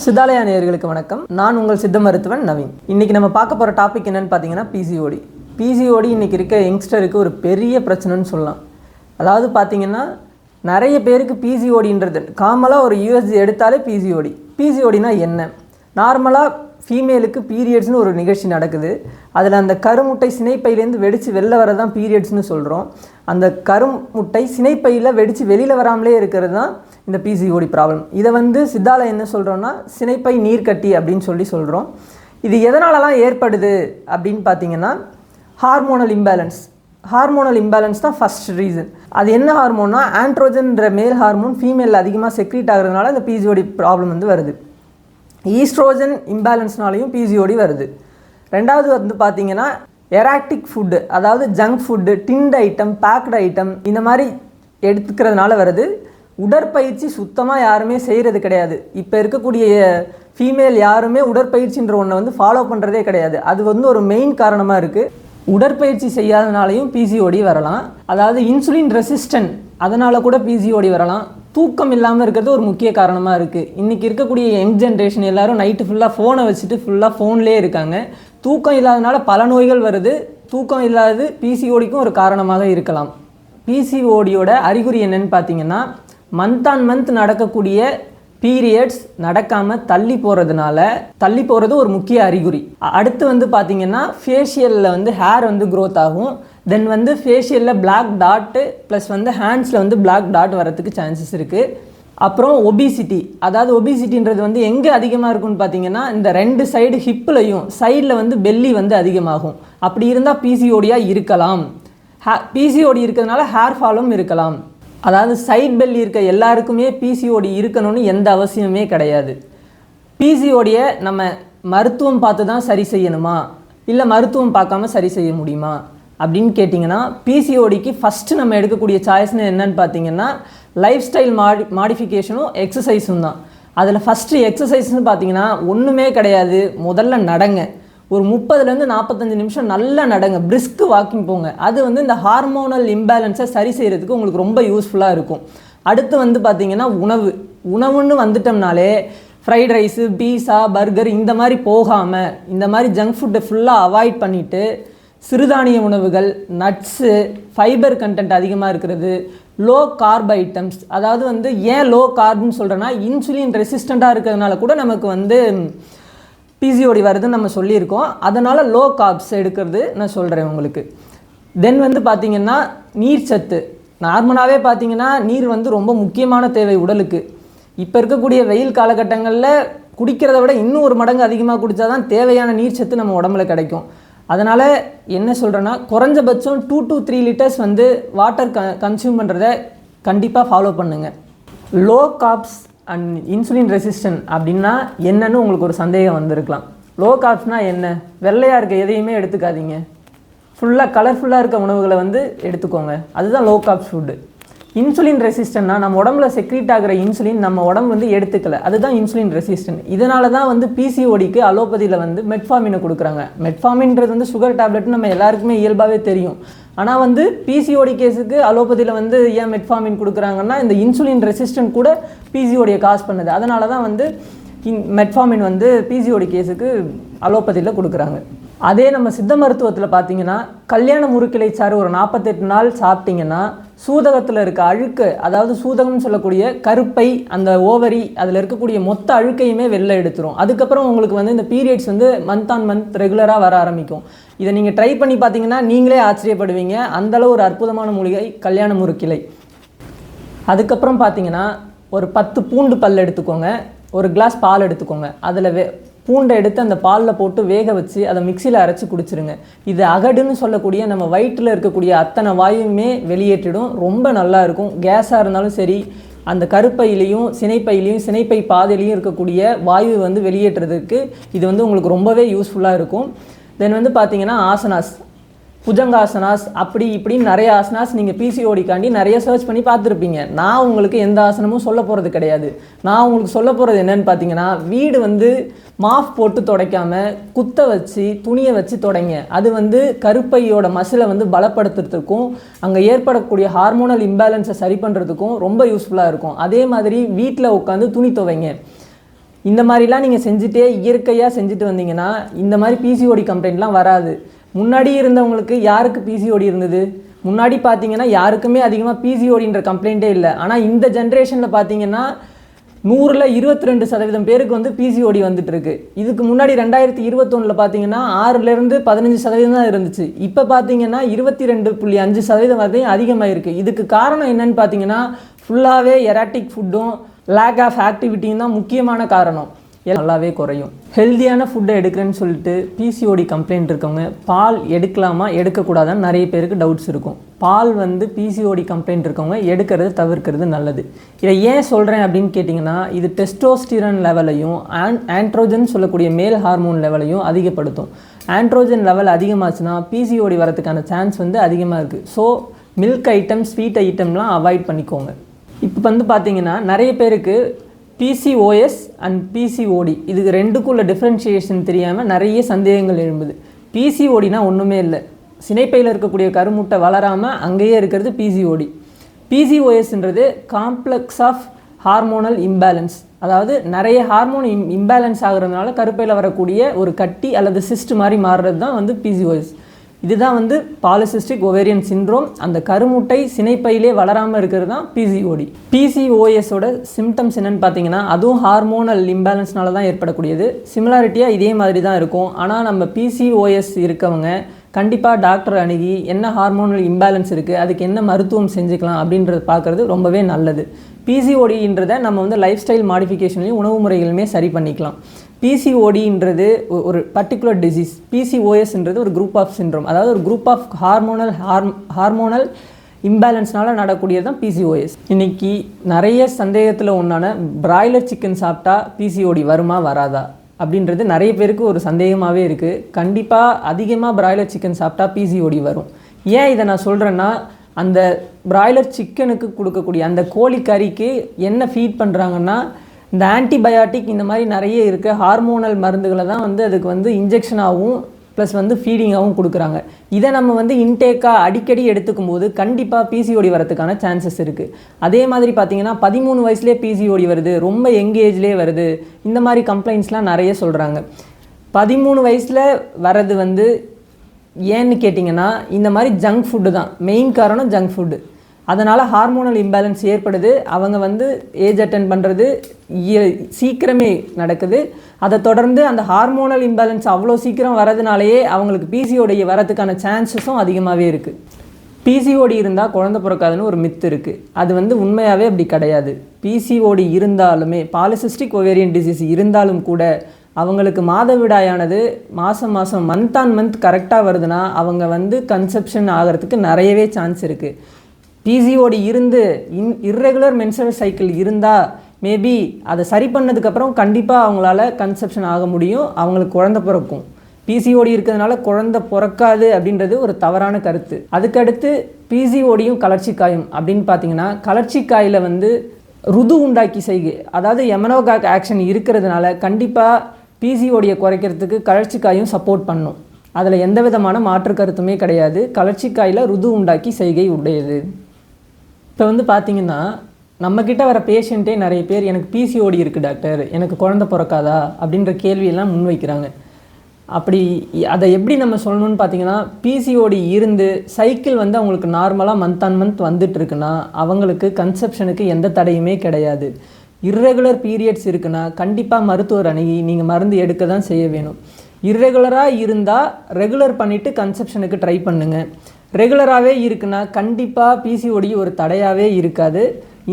சித்தாலயா நேயர்களுக்கு வணக்கம். நான் உங்கள் சித்த மருத்துவன் நவீன். இன்றைக்கி நம்ம பார்க்க போகிற டாபிக் என்னென்னு பார்த்தீங்கன்னா பிசிஓடி. பிசிஓடி இன்றைக்கி இருக்க யங்ஸ்டருக்கு ஒரு பெரிய பிரச்சனைன்னு சொல்லலாம். அதாவது பார்த்திங்கன்னா நிறைய பேருக்கு பிசிஓடின்றது காமனாக ஒரு யூஎஸ்ஜி எடுத்தாலே பிசிஓடினா என்ன? நார்மலாக ஃபீமேலுக்கு பீரியட்ஸ்னு ஒரு நிகழ்ச்சி நடக்குது. அதில் அந்த கருமுட்டை சினைப்பையிலேருந்து வெடித்து வெளில வரதான் பீரியட்ஸ்னு சொல்கிறோம். அந்த கருமுட்டை சினைப்பையில் வெடித்து வெளியில் வராமலே இருக்கிறது தான் இந்த பிசிஓடி ப்ராப்ளம். இதை சித்தால என்ன சொல்கிறோன்னா சினைப்பை நீர்க்கட்டி அப்படின்னு சொல்கிறோம். இது எதனாலலாம் ஏற்படுது அப்படின்னு பார்த்தீங்கன்னா ஹார்மோனல் இம்பேலன்ஸ் தான் ஃபஸ்ட் ரீசன். அது என்ன ஹார்மோன்னா ஆண்ட்ரோஜன்ற மேல் ஹார்மோன் ஃபீமேலில் அதிகமாக செக்ரீட் ஆகிறதுனால இந்த பிசிஓடி ப்ராப்ளம் வருது. ஈஸ்ட்ரோஜன் இம்பேலன்ஸ்னாலையும் பிசிஓடி வருது. ரெண்டாவது பார்த்தீங்கன்னா எராக்டிக் ஃபுட்டு, அதாவது junk food, tinned item, packed item இந்த மாதிரி எடுத்துக்கிறதுனால வருது. உடற்பயிற்சி சுத்தமாக யாருமே செய்கிறது கிடையாது. இப்போ இருக்கக்கூடிய ஃபீமேல் யாருமே உடற்பயிற்சின்ற ஒன்றை ஃபாலோ பண்ணுறதே கிடையாது. அது ஒரு மெயின் காரணமாக இருக்குது. உடற்பயிற்சி செய்யாதனாலையும் பிசிஓடி வரலாம். அதாவது இன்சுலின் ரெசிஸ்டன்ட், அதனால் கூட பிசிஓடி வரலாம். தூக்கம் இல்லாமல் இருக்கிறது ஒரு முக்கிய காரணமாக இருக்குது. இன்றைக்கி இருக்கக்கூடிய யங் ஜென்ரேஷன் எல்லோரும் நைட்டு ஃபுல்லாக ஃபோனை வச்சுட்டு ஃபுல்லாக ஃபோன்லேயே இருக்காங்க. தூக்கம் இல்லாதனால பல நோய்கள் வருது. தூக்கம் இல்லாதது பிசிஓடிக்கும் ஒரு காரணமாக இருக்கலாம். பிசிஓடியோட அறிகுறி என்னென்னு பார்த்தீங்கன்னா மந்த் ஆன் மந்த் நடக்கக்கூடிய பீரியட்ஸ் நடக்காமல் தள்ளி போகிறது ஒரு முக்கிய அறிகுறி. அடுத்து பார்த்தீங்கன்னா ஃபேஷியலில் ஹேர் க்ரோத் ஆகும். தென் ஃபேஷியலில் பிளாக் டாட்டு ப்ளஸ் ஹேண்ட்ஸில் பிளாக் டாட் வரதுக்கு சான்சஸ் இருக்குது. அப்புறம் ஒபிசிட்டி, அதாவது ஒபிசிட்டின்றது எங்கே அதிகமாக இருக்குன்னு பார்த்தீங்கன்னா இந்த ரெண்டு சைடு ஹிப்புலையும் சைடில் பெல்லி அதிகமாகும். அப்படி இருந்தால் பிசிஓடியாக இருக்கலாம். பிசிஓடி இருக்கிறதுனால ஹேர் ஃபாலும் இருக்கலாம். அதாவது சைட் பெல்லி இருக்க எல்லாருக்குமே பிசிஓடி இருக்கணும்னு எந்த அவசியமே கிடையாது. பிசிஓடியை நம்ம மருத்துவம் பார்த்து தான் சரி செய்யணுமா, இல்லை மருத்துவம் பார்க்காம சரி செய்ய முடியுமா அப்படின்னு கேட்டிங்கன்னா பிசிஓடிக்கு ஃபஸ்ட்டு நம்ம எடுக்கக்கூடிய சாய்ஸ்னு என்னன்னு பார்த்தீங்கன்னா லைஃப் ஸ்டைல் மாடிஃபிகேஷனும் எக்ஸசைஸும் தான். அதில் ஃபஸ்ட்டு எக்ஸசைஸ்னு பார்த்தீங்கன்னா ஒன்றுமே கிடையாது. முதல்ல நடங்க, ஒரு 30லேருந்து 45 நிமிஷம் நல்லா நடங்க, பிரிஸ்க் வாக்கிங் போங்க. அது இந்த ஹார்மோனல் இம்பேலன்ஸை சரி செய்கிறதுக்கு உங்களுக்கு ரொம்ப யூஸ்ஃபுல்லாக இருக்கும். அடுத்து பார்த்தீங்கன்னா உணவுன்னு வந்துட்டோம்னாலே ஃப்ரைட் ரைஸு, பீஸா, பர்கர் இந்த மாதிரி போகாமல் இந்த மாதிரி ஜங்க் ஃபுட்டை ஃபுல்லாக அவாய்ட் பண்ணிவிட்டு சிறுதானிய உணவுகள், நட்ஸு, ஃபைபர் கண்டென்ட் அதிகமாக இருக்கிறது, லோ கார்ப் ஐட்டம்ஸ். அதாவது ஏன் லோ கார்ப்னு சொல்கிறேன்னா இன்சுலின் ரெசிஸ்டண்ட்டாக இருக்கிறதுனால கூட நமக்கு பிசிஓடி வருதுன்னு நம்ம சொல்லியிருக்கோம். அதனால் லோ கார்ப்ஸ் எடுக்கிறது நான் சொல்கிறேன் உங்களுக்கு. தென் பார்த்திங்கன்னா நீர்ச்சத்து. நார்மலாகவே பார்த்திங்கன்னா நீர் ரொம்ப முக்கியமான தேவை உடலுக்கு. இப்போ இருக்கக்கூடிய வெயில் காலகட்டங்களில் குடிக்கிறத விட இன்னும் ஒரு மடங்கு அதிகமாக குடித்தா தான் தேவையான நீர்ச்சத்து நம்ம உடம்புல கிடைக்கும். அதனால் என்ன சொல்கிறேன்னா குறைஞ்சபட்சம் 2 to 3 லிட்டர்ஸ் வாட்டர் கன்சியூம் பண்ணுறதை கண்டிப்பாக ஃபாலோ பண்ணுங்கள். Low corps and insulin resistant அப்படின்னா என்னன்னு உங்களுக்கு ஒரு சந்தேகம் வந்திருக்கலாம். லோ கார்ப்ஸ்னால் என்ன? வெள்ளையாக இருக்க எதையுமே எடுத்துக்காதீங்க, ஃபுல்லாக கலர்ஃபுல்லாக இருக்க உணவுகளை எடுத்துக்கோங்க. அதுதான் லோ கார்ப்ஸ் ஃபுட்டு. இன்சுலின் ரெசிஸ்டன்ட்னா நம்ம உடம்புல செக்ரீட் ஆகிற இன்சுலின் நம்ம உடம்பு எடுத்துக்கல, அதுதான் இன்சுலின் ரெசிஸ்டன்ட். இதனால தான் பிசிஓடிக்கு அலோபதியில் மெட்ஃபார்மினை கொடுக்குறாங்க. மெட்ஃபார்மின்றது சுகர் டேப்லெட்னு நம்ம எல்லாருக்குமே இயல்பாகவே தெரியும். ஆனால் பிசிஓடி கேஸுக்கு அலோபதியில் ஏன் மெட்ஃபார்மின் கொடுக்குறாங்கன்னா இந்த இன்சுலின் ரெசிஸ்டன்ட் கூட பிசிஓடியை காஸ் பண்ணுது. அதனால தான் மெட்ஃபார்மின் பிசிஓடி கேஸுக்கு அலோபதியில் கொடுக்குறாங்க. அதே நம்ம சித்த மருத்துவத்தில் பார்த்தீங்கன்னா கல்யாண முறுக்கிளை சாறு ஒரு 48 நாள் சாப்பிட்டிங்கன்னா சூதகத்தில் இருக்க அழுக்கு, அதாவது சூதகம்னு சொல்லக்கூடிய கருப்பை, அந்த ஓவரி, அதில் இருக்கக்கூடிய மொத்த அழுக்கையுமே வெளில எடுத்துரும். அதுக்கப்புறம் உங்களுக்கு இந்த பீரியட்ஸ் மந்த் ஆன் மந்த் ரெகுலராக வர ஆரம்பிக்கும். இதை நீங்கள் ட்ரை பண்ணி பார்த்தீங்கன்னா நீங்களே ஆச்சரியப்படுவீங்க. அந்தளவு ஒரு அற்புதமான மூலிகை கல்யாண முறுக்கிளை. அதுக்கப்புறம் பார்த்தீங்கன்னா ஒரு 10 பூண்டு பல் எடுத்துக்கோங்க, ஒரு கிளாஸ் பால் எடுத்துக்கோங்க. அதில் பூண்டை எடுத்து அந்த பாலில் போட்டு வேக வச்சு அதை மிக்சியில் அரைச்சி குடிச்சிருங்க. இது அகடுன்னு சொல்லக்கூடிய நம்ம வயிற்றில் இருக்கக்கூடிய அத்தனை வாயுமே வெளியேற்றிடும். ரொம்ப நல்லா இருக்கும். கேஸாக இருந்தாலும் சரி, அந்த கருப்பையிலையும் சினைப்பை பாதையிலையும் இருக்கக்கூடிய வாயு வெளியேற்றுறதுக்கு இது உங்களுக்கு ரொம்பவே யூஸ்ஃபுல்லாக இருக்கும். தென் பார்த்தீங்கன்னா ஆசனாஸ், புஜங்காசனாஸ், அப்படி இப்படின்னு நிறைய ஆசனாஸ் நீங்கள் பிசிஓடிக்காண்டி நிறைய சர்ச் பண்ணி பார்த்துருப்பீங்க. நான் உங்களுக்கு எந்த ஆசனமும் சொல்ல போகிறது கிடையாது. நான் உங்களுக்கு சொல்ல போகிறது என்னென்னு பார்த்தீங்கன்னா வீடு மாஃப் போட்டு துடைக்காமல் குத்த வச்சு துணியை வச்சு துடைங்க. அது கருப்பையோட மசிலை பலப்படுத்துறதுக்கும் அங்கே ஏற்படக்கூடிய ஹார்மோனல் இம்பேலன்ஸை சரி பண்ணுறதுக்கும் ரொம்ப யூஸ்ஃபுல்லாக இருக்கும். அதே மாதிரி வீட்டில் உட்காந்து துணி துவைங்க. இந்த மாதிரிலாம் நீங்கள் செஞ்சுட்டே இயற்கையாக செஞ்சுட்டு வந்தீங்கன்னா இந்த மாதிரி பிசிஓடி கம்ப்ளைண்ட்லாம் வராது. முன்னாடி இருந்தவங்களுக்கு யாருக்கு பிசிஓடி இருந்தது? முன்னாடி பார்த்தீங்கன்னா யாருக்குமே அதிகமாக பிசிஓடின்ற கம்ப்ளைண்ட்டே இல்லை. ஆனால் இந்த ஜென்ரேஷனில் பார்த்தீங்கன்னா 100ல் 22% பேருக்கு வந்து பிசிஓடி வந்துட்டுருக்கு. இதுக்கு முன்னாடி 2021 பார்த்தீங்கன்னா 6லேருந்து 15% தான் இருந்துச்சு. இப்போ பார்த்தீங்கன்னா 22.5% வரையும் அதிகமாக இருக்குது. இதுக்கு காரணம் என்னன்னு பார்த்தீங்கன்னா ஃபுல்லாகவே எராட்டிக் ஃபுட்டும் லேக் ஆஃப் ஆக்டிவிட்டியும் தான் முக்கியமான காரணம். நல்லாவே குறையும். ஹெல்த்தியான ஃபுட்டை எடுக்கிறேன்னு சொல்லிட்டு பிசிஓடி கம்ப்ளைண்ட் இருக்கவங்க பால் எடுக்கலாமா எடுக்கக்கூடாதான்னு நிறைய பேருக்கு டவுட்ஸ் இருக்கும். பால் வந்து பிசிஓடி கம்ப்ளைண்ட் இருக்கவங்க எடுக்கிறது தவிர்க்கிறது நல்லது. இதை ஏன் சொல்கிறேன் அப்படின்னு கேட்டிங்கன்னா இது டெஸ்டோஸ்டிரான் லெவலையும் ஆண்ட்ரோஜன் சொல்லக்கூடிய மேல் ஹார்மோன் லெவலையும் அதிகப்படுத்தும். ஆண்ட்ரோஜன் லெவல் அதிகமாச்சுன்னா பிசிஓடி வரதுக்கான சான்ஸ் வந்து அதிகமாக இருக்குது. ஸோ மில்க் ஐட்டம் ஸ்வீட் ஐட்டம்லாம் அவாய்ட் பண்ணிக்கோங்க. இப்போ வந்து பார்த்திங்கன்னா நிறைய பேருக்கு பிசிஓஎஸ் அண்ட் பிசிஓடி இதுக்கு ரெண்டுக்குள்ள டிஃப்ரென்ஷியேஷன் தெரியாமல் நிறைய சந்தேகங்கள் எழும்புது. பிசிஓடினா ஒன்றுமே இல்லை, சினைப்பையில் இருக்கக்கூடிய கருமுட்டை வளராமல் அங்கேயே இருக்கிறது பிசிஓடி. பிசிஓஎஸ்ன்றது காம்ப்ளெக்ஸ் ஆஃப் ஹார்மோனல் இம்பேலன்ஸ், அதாவது நிறைய ஹார்மோன் இம்பேலன்ஸ் ஆகுறதுனால கருப்பையில் வரக்கூடிய ஒரு கட்டி அல்லது சிஸ்ட் மாதிரி மாறுறது தான் வந்து பிசிஓஎஸ். இதுதான் வந்து பாலிசிஸ்டிக் ஓவேரியன் சிண்ட்ரோம். அந்த கருமுட்டை சினைப்பையிலே வளராமல் இருக்கிறது தான் பிசிஓடி. பிசிஓஎஸோட சிம்டம்ஸ் என்னென்னு பார்த்தீங்கன்னா அதுவும் ஹார்மோனல் இம்பேலன்ஸ்னால தான் ஏற்படக்கூடியது. சிமிலாரிட்டியாக இதே மாதிரி தான் இருக்கும். ஆனால் நம்ம பிசிஓஎஸ் இருக்கவங்க கண்டிப்பாக டாக்டர் அணுகி என்ன ஹார்மோனல் இம்பேலன்ஸ் இருக்குது, அதுக்கு என்ன மருத்துவம் செஞ்சுக்கலாம் அப்படின்றத பார்க்குறது ரொம்பவே நல்லது. பிசிஓடின்றதை நம்ம வந்து லைஃப் ஸ்டைல் மாடிஃபிகேஷன்லையும் உணவு முறைகளுமே சரி பண்ணிக்கலாம். பிசிஓடின்றது ஒரு பர்டிகுலர் டிசீஸ், பிசிஓஎஸ்ன்றது ஒரு குரூப் ஆஃப் சிண்ட்ரோம், அதாவது ஒரு குரூப் ஆஃப் ஹார்மோனல் இம்பேலன்ஸ்னால நடக்கூடியது தான் பிசிஓஎஸ். இன்றைக்கி நிறைய சந்தேகத்தில் ஒன்றான பிராய்லர் சிக்கன் சாப்பிட்டா பிசிஓடி வருமா வராதா அப்படின்றது நிறைய பேருக்கு ஒரு சந்தேகமாகவே இருக்குது. கண்டிப்பாக அதிகமாக பிராய்லர் சிக்கன் சாப்பிட்டா பிசிஓடி வரும். ஏன் இதை நான் சொல்கிறேன்னா அந்த பிராய்லர் சிக்கனுக்கு கொடுக்கக்கூடிய அந்த கோழிக்கறிக்கு என்ன ஃபீட் பண்ணுறாங்கன்னா இந்த ஆன்டிபயாட்டிக் இந்த மாதிரி நிறைய இருக்க ஹார்மோனல் மருந்துகளை தான் வந்து அதுக்கு வந்து இன்ஜெக்ஷனாகவும் ப்ளஸ் வந்து ஃபீடிங்காகவும் கொடுக்குறாங்க. இதை நம்ம வந்து இன்டேக்காக அடிக்கடி எடுத்துக்கும் போது கண்டிப்பாக பிசிஓடி வரதுக்கான சான்சஸ் இருக்குது. அதே மாதிரி பார்த்திங்கன்னா 13 வயசுலேயே பிசிஓடி வருது, ரொம்ப யங் ஏஜ்லேயே வருது, இந்த மாதிரி கம்ப்ளைண்ட்ஸ்லாம் நிறைய சொல்கிறாங்க. 13 வயசில் வர்றது வந்து ஏன்னு கேட்டிங்கன்னா இந்த மாதிரி ஜங்க் ஃபுட்டு தான் மெயின் காரணம். ஜங்க் ஃபுட்டு அதனால் ஹார்மோனல் இம்பேலன்ஸ் ஏற்படுது. அவங்க வந்து ஏஜ் அட்டன் பண்ணுறது சீக்கிரமே நடக்குது. அதை தொடர்ந்து அந்த ஹார்மோனல் இம்பேலன்ஸ் அவ்வளோ சீக்கிரம் வரதுனாலேயே அவங்களுக்கு பிசிஓடி வரதுக்கான சான்சஸும் அதிகமாகவே இருக்குது. பிசிஓடி இருந்தால் குழந்தை பிறக்காதுன்னு ஒரு மித்து இருக்குது. அது வந்து உண்மையாகவே அப்படி கிடையாது. பிசிஓடி இருந்தாலுமே பாலிசிஸ்டிக் ஓவேரியன் டிசீஸ் இருந்தாலும் கூட அவங்களுக்கு மாதவிடாயானது மாதம் மந்த் ஆன் மந்த் கரெக்டாக வருதுன்னா அவங்க வந்து கன்செப்ஷன் ஆகிறதுக்கு நிறையவே சான்ஸ் இருக்குது. பிசிஓடி இருந்து இர்ரெகுலர் மென்ஸ்ட்ரல் சைக்கிள் இருந்தால் மேபி அதை சரி பண்ணதுக்கப்புறம் கண்டிப்பாக அவங்களால கன்செப்ஷன் ஆக முடியும், அவங்களுக்கு குழந்தை பிறக்கும். பிசிஓடி இருக்கிறதுனால குழந்தை பிறக்காது அப்படின்றது ஒரு தவறான கருத்து. அதுக்கடுத்து பிசிஓடியும் கலர்ச்சிக்காயும் அப்படின்னு பார்த்தீங்கன்னா கலர்ச்சிக்காயில் வந்து ருது உண்டாக்கி செய்கை, அதாவது எமனோகாக் ஆக்ஷன் இருக்கிறதுனால கண்டிப்பாக பிசிஓடியை குறைக்கிறதுக்கு கலர்ச்சிக்காயும் சப்போர்ட் பண்ணும். அதில் எந்த விதமான மாற்று கருத்துமே கிடையாது. கலர்ச்சிக்காயில் ருது உண்டாக்கி செய்கை உடையது. இப்போ வந்து பார்த்திங்கன்னா நம்மக்கிட்ட வர பேஷண்ட்டே நிறைய பேர் எனக்கு பிசிஓடி இருக்குது டாக்டர், எனக்கு குழந்தை பிறக்காதா அப்படின்ற கேள்வியெல்லாம் முன்வைக்கிறாங்க. அப்படி அதை எப்படி நம்ம சொல்லணும்னு பார்த்தீங்கன்னா பிசிஓடி இருந்து சைக்கிள் வந்து அவங்களுக்கு நார்மலாக மந்த் ஆன் மந்த் வந்துட்டுருக்குன்னா அவங்களுக்கு கன்செப்ஷனுக்கு எந்த தடையுமே கிடையாது. இர்ரெகுலர் பீரியட்ஸ் இருக்குன்னா கண்டிப்பாக மருத்துவர் அணுகி நீங்கள் மருந்து எடுக்க தான் செய்ய வேணும். இர்ரெகுலராக இருந்தால் ரெகுலர் பண்ணிவிட்டு கன்செப்ஷனுக்கு ட்ரை பண்ணுங்கள். ரெகுலராகவே இருக்குன்னா கண்டிப்பாக பிசிஓடி ஒரு தடையாகவே இருக்காது.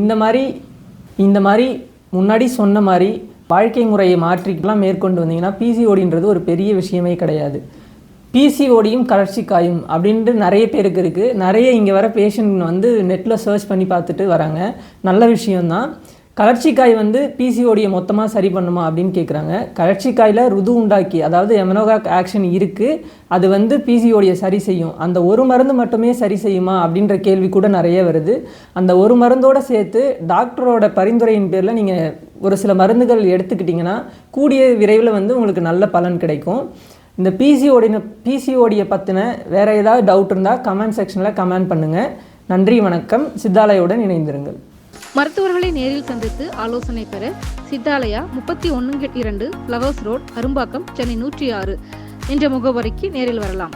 இந்த மாதிரி முன்னாடி சொன்ன மாதிரி வாழ்க்கை முறையை மாற்றிக்கலாம் மேற்கொண்டு வந்தீங்கன்னா பிசிஓடின்றது ஒரு பெரிய விஷயமே கிடையாது. பிசிஓடியும் கலர்ச்சிக்காயும் அப்படின்ட்டு நிறைய பேருக்கு இருக்குது. நிறைய இங்கே வர பேஷண்ட் வந்து நெட்டில் சர்ச் பண்ணி பார்த்துட்டு வராங்க. நல்ல விஷயந்தான். கலர்ச்சிக்காய் வந்து பிசிஓடியை மொத்தமாக சரி பண்ணுமா அப்படின்னு கேட்குறாங்க. கலர்ச்சிக்காயில் ருது உண்டாக்கி, அதாவது எமனோகாக் ஆக்ஷன் இருக்குது, அது வந்து பிசிஓடியை சரி செய்யும். அந்த ஒரு மருந்து மட்டுமே சரி செய்யுமா அப்படின்ற கேள்வி கூட நிறைய வருது. அந்த ஒரு மருந்தோடு சேர்த்து டாக்டரோட பரிந்துரையின் பேரில் நீங்கள் ஒரு சில மருந்துகள் எடுத்துக்கிட்டிங்கன்னா கூடிய விரைவில் வந்து உங்களுக்கு நல்ல பலன் கிடைக்கும். இந்த பிசிஓடியை பற்றின வேறு ஏதாவது டவுட் இருந்தால் கமெண்ட் செக்ஷனில் கமெண்ட் பண்ணுங்கள். நன்றி, வணக்கம். சித்தாலயுடன் இணைந்திருங்கள். மருத்துவர்களை நேரில் சந்தித்து ஆலோசனை பெற சித்தாலயா 31/2 ஃப்ளவர்ஸ் ரோட், அரும்பாக்கம், சென்னை 106 என்ற முகவரிக்கு நேரில் வரலாம்.